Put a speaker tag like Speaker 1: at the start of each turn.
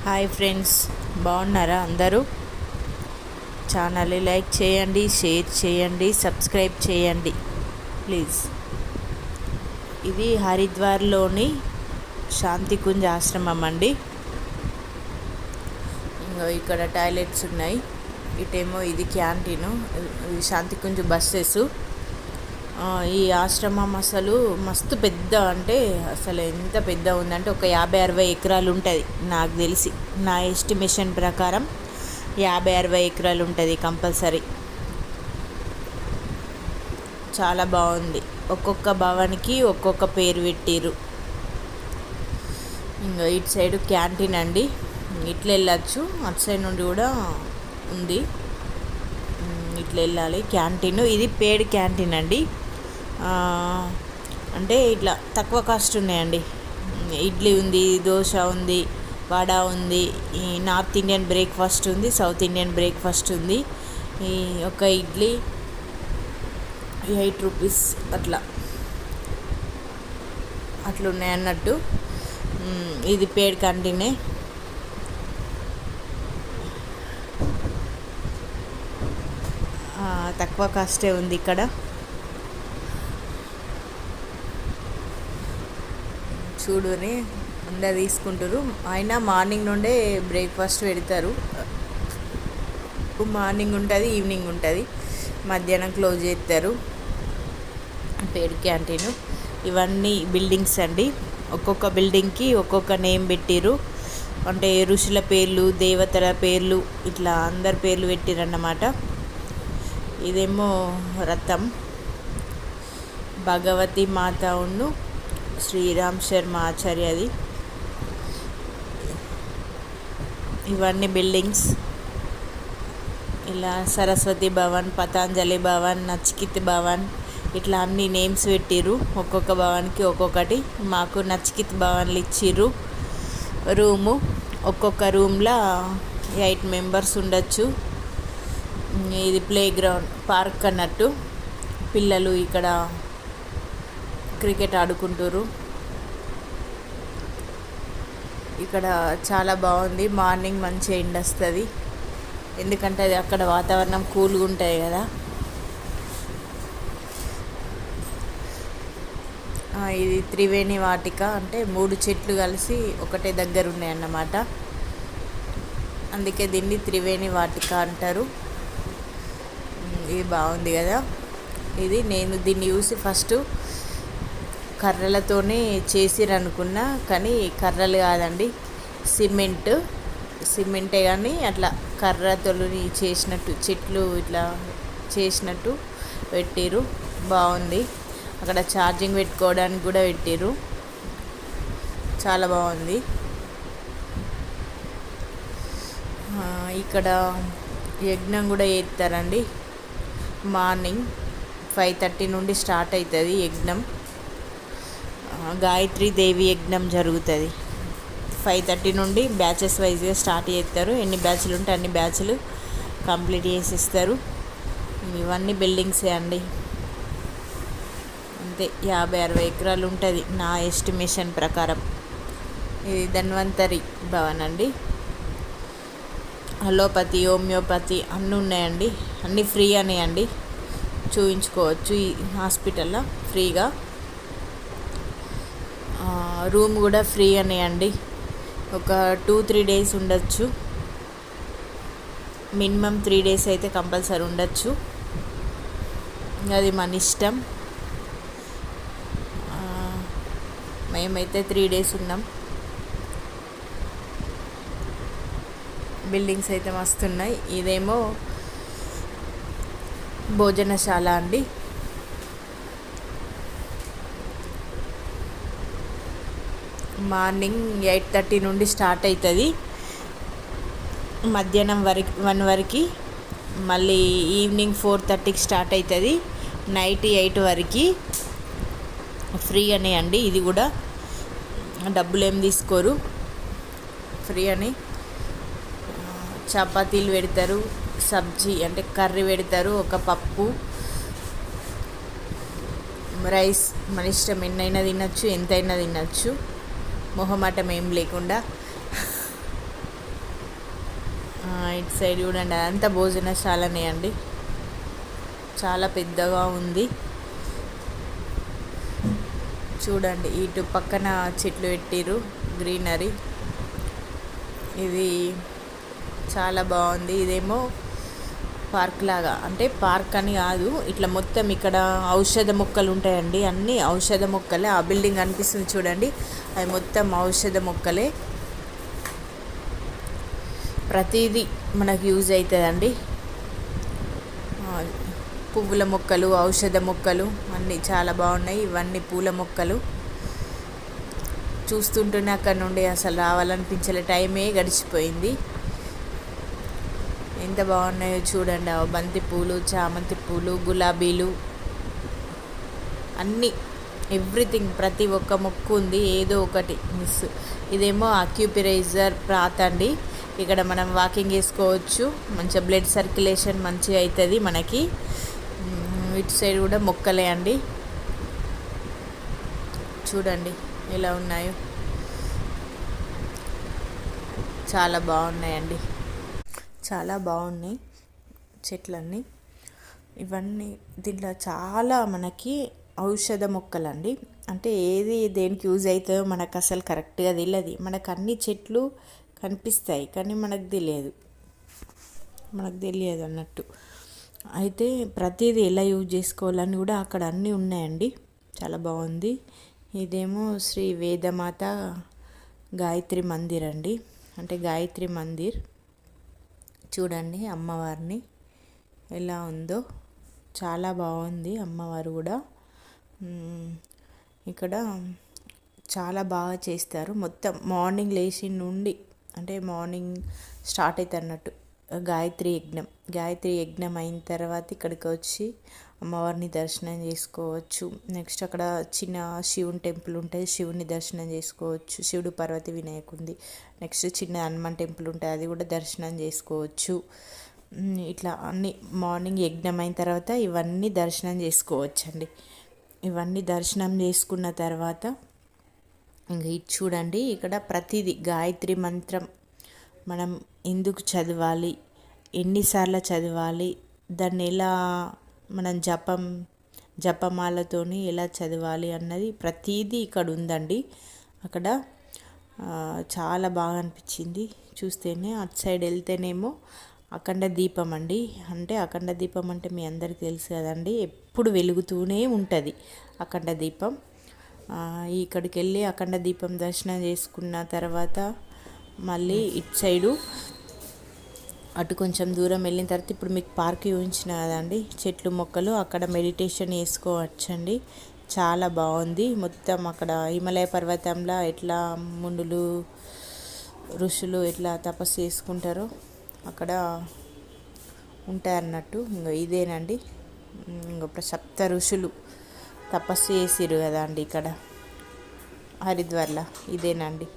Speaker 1: Hi friends, బాగున్నారా అందరూ? ఛానల్ని లైక్ చేయండి, షేర్ చేయండి, సబ్స్క్రైబ్ చేయండి ప్లీజ్. ఇది హరిద్వార్లోని శాంతికుంజ్ ఆశ్రమం అండి. ఇక్కడ టాయిలెట్స్ ఉన్నాయి. ఇటేమో ఇది క్యాంటీను. శాంతికుంజ్ బస్సెస్. ఈ ఆశ్రమం అసలు మస్తు పెద్ద, అంటే అసలు ఎంత పెద్ద ఉందంటే ఒక 50-60 ఎకరాలు ఉంటుంది నాకు తెలిసి. నా ఎస్టిమేషన్ ప్రకారం 50-60 ఎకరాలు ఉంటుంది కంపల్సరీ. చాలా బాగుంది. ఒక్కొక్క భవన్కి ఒక్కొక్క పేరు పెట్టిర్రు. ఇంకా ఇటు సైడ్ క్యాంటీన్ అండి, ఇట్లా వెళ్ళచ్చు. అటు సైడ్ నుండి కూడా ఉంది, ఇట్లా వెళ్ళాలి. క్యాంటీన్ ఇది పేడ్ క్యాంటీన్ అండి. అంటే ఇట్లా తక్కువ కాస్ట్ ఉన్నాయండి. ఇడ్లీ ఉంది, దోశ ఉంది, వడ ఉంది, ఈ నార్త్ ఇండియన్ బ్రేక్ఫాస్ట్ ఉంది, సౌత్ ఇండియన్ బ్రేక్ఫాస్ట్ ఉంది. ఈ ఒక ఇడ్లీ 8 రూపీస్ అట్లా ఉన్నాయి అన్నట్టు. ఇది పేడ్ క్యాంటీనే. తక్కువ కాస్టే ఉంది ఇక్కడ. చూడుని అందరు తీసుకుంటారు. అయినా మార్నింగ్ నుండే బ్రేక్ఫాస్ట్ పెడతారు. మార్నింగ్ ఉంటుంది, ఈవినింగ్ ఉంటుంది, మధ్యాహ్నం క్లోజ్ చేస్తారు. పేడ్ క్యాంటీన్. ఇవన్నీ బిల్డింగ్స్ అండి. ఒక్కొక్క బిల్డింగ్కి ఒక్కొక్క నేమ్ పెట్టిరు. అంటే ఋషుల పేర్లు, దేవతల పేర్లు, ఇట్లా అందరి పేర్లు పెట్టిరన్నమాట. ఇదేమో రథం, భగవతి మాత ఉన్ను శ్రీరామ్ శర్మ ఆచార్యది. ఇవన్నీ బిల్డింగ్స్. ఇలా సరస్వతి భవన్, పతాంజలి భవన్, నచికిత్ భవన్, ఇట్లా అన్ని నేమ్స్ పెట్టిర్రు. ఒక్కొక్క భవన్కి ఒక్కొక్కటి. మాకు నచికిత్ భవన్లు ఇచ్చిర్రు రూము. ఒక్కొక్క రూమ్లో 8 మెంబర్స్ ఉండొచ్చు. ఇది ప్లే గ్రౌండ్, పార్క్ అన్నట్టు. పిల్లలు ఇక్కడ క్రికెట్ ఆడుకుంటారు. ఇక్కడ చాలా బాగుంది. మార్నింగ్ మంచిగా ఎండ వస్తుంది, ఎందుకంటే అది అక్కడ వాతావరణం కూల్గా ఉంటుంది కదా. ఇది త్రివేణి వాటిక, అంటే 3 చెట్లు కలిసి ఒకటే దగ్గర ఉన్నాయన్నమాట. అందుకే దీన్ని త్రివేణి వాటిక అంటారు. ఇది బాగుంది కదా. ఇది నేను దీన్ని చూసి ఫస్ట్ కర్రలతోనే చేసిరనుకున్నా, కానీ కర్రలు కాదండి, సిమెంటే కానీ అట్లా కర్రతో చేసినట్టు, చెట్లు ఇట్లా చేసినట్టు పెట్టిరు. బాగుంది. అక్కడ ఛార్జింగ్ పెట్టుకోవడానికి కూడా పెట్టిరు. చాలా బాగుంది. ఇక్కడ యజ్ఞం కూడా చేస్తారండి. మార్నింగ్ 5:30 నుండి స్టార్ట్ అవుతుంది యజ్ఞం. గాయత్రి దేవి యజ్ఞం జరుగుతుంది. 5:30 నుండి బ్యాచెస్ వైజ్గా స్టార్ట్ చేస్తారు. ఎన్ని బ్యాచ్లు ఉంటే అన్ని బ్యాచ్లు కంప్లీట్ చేసి ఇస్తారు. ఇవన్నీ బిల్డింగ్సే అండి. అంతే 50-60 ఎకరాలు ఉంటుంది నా ఎస్టిమేషన్ ప్రకారం. ఇది ధన్వంతరి భవన్ అండి. అలోపతి, హోమియోపతి అన్నీ ఉన్నాయండి. అన్నీ ఫ్రీ అనేయండి, చూయించుకోవచ్చు ఈ హాస్పిటల్లో ఫ్రీగా. రూమ్ కూడా ఫ్రీ అనేయండి. ఒక 2-3 డేస్ ఉండొచ్చు. మినిమం 3 డేస్ అయితే కంపల్సరీ ఉండొచ్చు. అది మన ఇష్టం. మేమైతే 3 డేస్ ఉన్నాం. బిల్డింగ్స్ అయితే మస్తున్నాయి. ఇదేమో భోజనశాల అండి. మార్నింగ్ 8:30 నుండి స్టార్ట్ అవుతుంది, మధ్యాహ్నం 1 వరకు. మళ్ళీ ఈవినింగ్ 4:30కి స్టార్ట్ అవుతుంది, నైట్ 8 వరకు. ఫ్రీ అనే అండి. ఇది కూడా డబ్బులు ఏం తీసుకోరు, ఫ్రీ అని. చపాతీలు పెడతారు, సబ్జీ అంటే కర్రీ పెడతారు, ఒక పప్పు, రైస్. మన ఇష్టం, ఎన్నైనా తినచ్చు, ఎంతైనా తినచ్చు, మొహమాటం ఏం లేకుండా. ఇటు సైడ్ చూడండి, అదంతా భోజనశాలనే అండి, చాలా పెద్దగా ఉంది. చూడండి ఇటు పక్కన చెట్లు పెట్టిరు, గ్రీనరీ, ఇది చాలా బాగుంది. ఇదేమో పార్క్ లాగా, అంటే పార్క్ అని కాదు, ఇట్లా మొత్తం ఇక్కడ ఔషధ మొక్కలు ఉంటాయండి, అన్నీ ఔషధ మొక్కలే. ఆ బిల్డింగ్ అనిపిస్తుంది చూడండి, అది మొత్తం ఔషధ మొక్కలే. ప్రతిదీ మనకు యూజ్ అవుతుందండి. పువ్వుల మొక్కలు, ఔషధ మొక్కలు అన్నీ చాలా బాగున్నాయి. ఇవన్నీ పూల మొక్కలు. చూస్తుంటేనే అక్కడ నుండి అసలు రావాలనిపించలే, టైమే గడిచిపోయింది. ఎంత బాగున్నాయో చూడండి. బంతి పూలు, చామంతి పూలు, గులాబీలు, అన్నీ ఎవ్రీథింగ్, ప్రతి ఒక్క మొక్కు ఉంది, ఏదో ఒకటి మిస్. ఇదేమో అక్యూపిరైజర్ ప్రాత్ అండి, ఇక్కడ మనం వాకింగ్ చేసుకోవచ్చు, మంచిగా బ్లడ్ సర్క్యులేషన్ మంచిగా అవుతుంది మనకి. ఇటు సైడ్ కూడా మొక్కలే అండి, చూడండి ఎలా ఉన్నాయో, చాలా బాగున్నాయండి, చాలా బాగున్నాయి చెట్లన్నీ. ఇవన్నీ దీంట్లో చాలా మనకి ఔషధ మొక్కలండి, అంటే ఏది దేనికి యూజ్ అవుతుందో మనకు అసలు కరెక్ట్గా తెలియదు. మనకు అన్ని చెట్లు కనిపిస్తాయి కానీ మనకు తెలియదు అన్నట్టు. అయితే ప్రతిదీ ఎలా యూజ్ చేసుకోవాలని కూడా అక్కడ అన్నీ ఉన్నాయండి, చాలా బాగుంది. ఇదేమో శ్రీ వేదమాత గాయత్రి మందిర్ అండి, అంటే గాయత్రి మందిర్. చూడండి అమ్మవారిని ఎలా ఉందో, చాలా బాగుంది అమ్మవారు కూడా. ఇక్కడ చాలా బాగా చేస్తారు. మొత్తం మార్నింగ్ లేచి నుండి, అంటే మార్నింగ్ స్టార్ట్ అవుతుంది అన్నట్టు గాయత్రి యజ్ఞం అయిన తర్వాత ఇక్కడికి వచ్చి అమ్మవారిని దర్శనం చేసుకోవచ్చు. నెక్స్ట్ అక్కడ చిన్న శివుని టెంపుల్ ఉంటుంది, శివుని దర్శనం చేసుకోవచ్చు, శివుడు పార్వతి వినాయకుంది. నెక్స్ట్ చిన్న హనుమాన్ టెంపుల్ ఉంటుంది, అది కూడా దర్శనం చేసుకోవచ్చు. ఇట్లా అన్ని మార్నింగ్ యజ్ఞం అయిన తర్వాత ఇవన్నీ దర్శనం చేసుకోవచ్చండి. ఇవన్నీ దర్శనం చేసుకున్న తర్వాత ఇంక ఇది చూడండి, ఇక్కడ ప్రతిదీ గాయత్రి మంత్రం మనం ఎందుకు చదవాలి, ఎన్నిసార్లు చదవాలి, దాన్ని ఎలా మనం జపమాలతోని ఎలా చదవాలి అన్నది ప్రతిదీ ఇక్కడ ఉందండి. అక్కడ చాలా బాగా అనిపించింది చూస్తేనే. అటు సైడ్ వెళ్తేనేమో అఖండ దీపం అండి, అంటే అఖండ దీపం అంటే మీ అందరికీ తెలుసు కదండి, ఎప్పుడు వెలుగుతూనే ఉంటుంది అఖండ దీపం. ఇక్కడికి వెళ్ళి అఖండ దీపం దర్శనం చేసుకున్న తర్వాత మళ్ళీ ఇటు సైడు అటు కొంచెం దూరం వెళ్ళిన తర్వాత ఇప్పుడు మీకు పార్క్ చూపించిన కదండి, చెట్లు మొక్కలు, అక్కడ మెడిటేషన్ చేసుకోవచ్చండి, చాలా బాగుంది. మొత్తం అక్కడ హిమాలయ పర్వతంలో ఎట్లా మునులు ఋషులు ఎట్లా తపస్సు చేసుకుంటారో అక్కడ ఉంటాయన్నట్టు. ఇంకా ఇదేనండి, ఇంకా సప్త ఋషులు తపస్సు చేసిరు కదా అండి ఇక్కడ హరిద్వార్లో, ఇదేనండి.